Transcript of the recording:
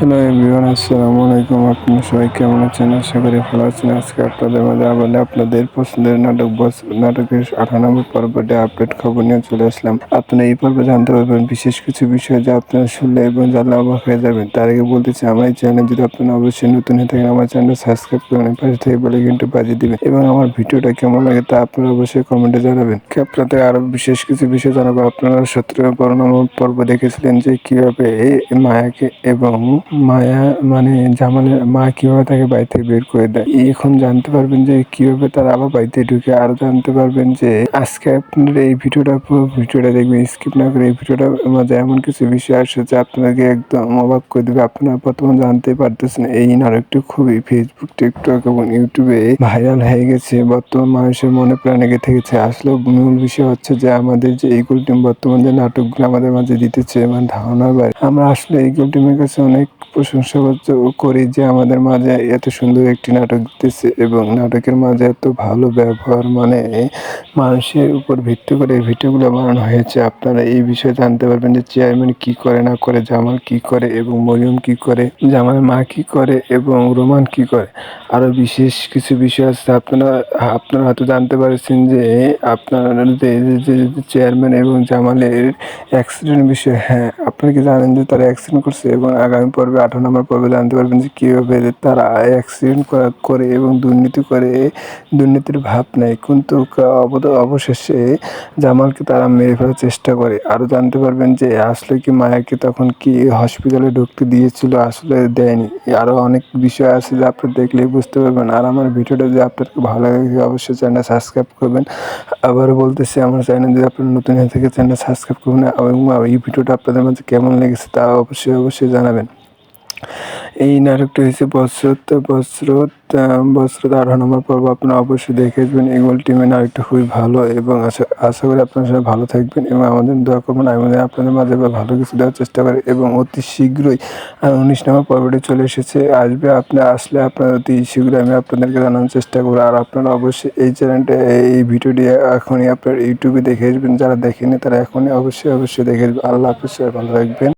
Hello everyone, আসসালামু আলাইকুম। আপনারা সবাই কেমন আছেন? আশা করি ভালো আছেন। আজকে আপনাদের মাঝে আবার আপনাদের পছন্দের নাটকের 98 পর্বটি আপডেট খবর নিয়ে চলে আসলাম। আপনারা এই পর্বে জানতে পারবেন বিশেষ কিছু বিষয় যা আপনারা শুনলে এবং জানলে অবাক হয়ে যাবেন। তার আগে বলতেছি, আমার এই চ্যানেল যদি আপনারা অবশ্যই নতুন হয়ে থাকেন, আমার চ্যানেল সাবস্ক্রাইব করবেন, পাশে থেকে বেল আইকনটি বাজিয়ে দিবেন এবং আমার ভিডিওটা কেমন লাগে তা আপনারা অবশ্যই কমেন্টে জানাবেন। আপনাদের আরো বিশেষ কিছু বিষয় জানাবো। আপনারা 17 পর্ব দেখেছিলেন যে কিভাবে মায়াকে এবং মায়া মানে জামালের মা কিভাবে তাকে বাড়ি থেকে বের করে দেয়। এখন জানতে পারবেন যে কিভাবে তারা আবার বাড়িতে ঢুকে। আরো জানতে পারবেন যে আজকে আপনারা এই পুরো ভিডিওটা দেখবেন, স্কিপ না করে। এই ভিডিওটার মাঝে এমন কিছু বিষয় আসছে যে আপনাকে একদম অবাক করে দেবে। আপনারা বর্তমান জানতে পারতেছেন এই নাটকটি খুবই ফেসবুক, টিকটক এবং ইউটিউবে ভাইরাল হয়ে গেছে। বর্তমান মানুষের মনে প্রাণে গেঁথে গেছে। আসলে মূল বিষয় হচ্ছে যে আমাদের যে ইগল টিম বর্তমান যে নাটকগুলো আমাদের মাঝে দিতেছে, মানে ধারণার বাইরে। আমরা আসলে ইগল টিমের কাছে অনেক প্রশংসা করি যে আমাদের মাঝে এত সুন্দর একটি নাটক দিতেছে এবং নাটকের মাঝে এত ভালো ব্যবহার, মানে মানুষের উপর ভিত্তি করে এই ভিডিওগুলো বানানো হয়েছে। আপনারা এই বিষয়ে জানতে পারবেন যে চেয়ারম্যান কি করে না করে, জামাল কি করে এবং মরিয়ম কি করে, জামালের মা কি করে এবং রোমান কি করে। আরো বিশেষ কিছু বিষয় আছে। আপনারা হয়তো জানতে পারছেন যে আপনারা যে চেয়ারম্যান এবং জামালের অ্যাক্সিডেন্ট বিষয়ে, হ্যাঁ আপনারা কি জানেন যে তারা অ্যাক্সিডেন্ট করছে এবং আগামী পর্বে 98 পর্বে জানতে পারবেন যে কীভাবে তারা অ্যাক্সিডেন্ট করে এবং দুর্নীতি করে, দুর্নীতির ভাব নেয়, কিন্তু অবশেষে জামালকে তারা মেরে ফেলার চেষ্টা করে। আরও জানতে পারবেন যে আসলে কি মায়াকে তখন কি হসপিটালে ঢুকতে দিয়েছিল, আসলে দেয়নি। আরও অনেক বিষয় আছে যা আপনি দেখলেই বুঝতে পারবেন। আর আমার ভিডিওটা যদি আপনাকে ভালো লাগে অবশ্যই চ্যানেল সাবস্ক্রাইব করবেন। আবারও বলতেছি, আমার চ্যানেল যদি আপনার নতুন হয়ে থাকে চ্যানেল সাবস্ক্রাইব করবেন এবং এই ভিডিওটা আপনাদের মাঝে কেমন লেগেছে তা অবশ্যই জানাবেন। এই নাটকটি হয়েছে বছরত 18 নম্বর পর্ব। আপনারা অবশ্যই দেখে আসবেন। ইগল টিমের নাটকটা খুবই ভালো এবং আশা করি আপনারা সবাই ভালো থাকবেন এবং আমাদের দোয়া করবেন। আমি আপনাদের মাঝে ভালো কিছু দেওয়ার চেষ্টা করি এবং অতি শীঘ্রই 19 নম্বর পর্বটি চলে আসবে। আসলে আপনারা অতি শীঘ্রই আমি আপনাদেরকে জানানোর চেষ্টা করবো। আর আপনারা অবশ্যই এই চ্যানেলটা, এই ভিডিওটি এখনই আপনার ইউটিউবে দেখে আসবেন। যারা দেখেনি তারা এখনই অবশ্যই দেখে আসবেন। আল্লাহ হাফেজ, ভালো থাকবেন।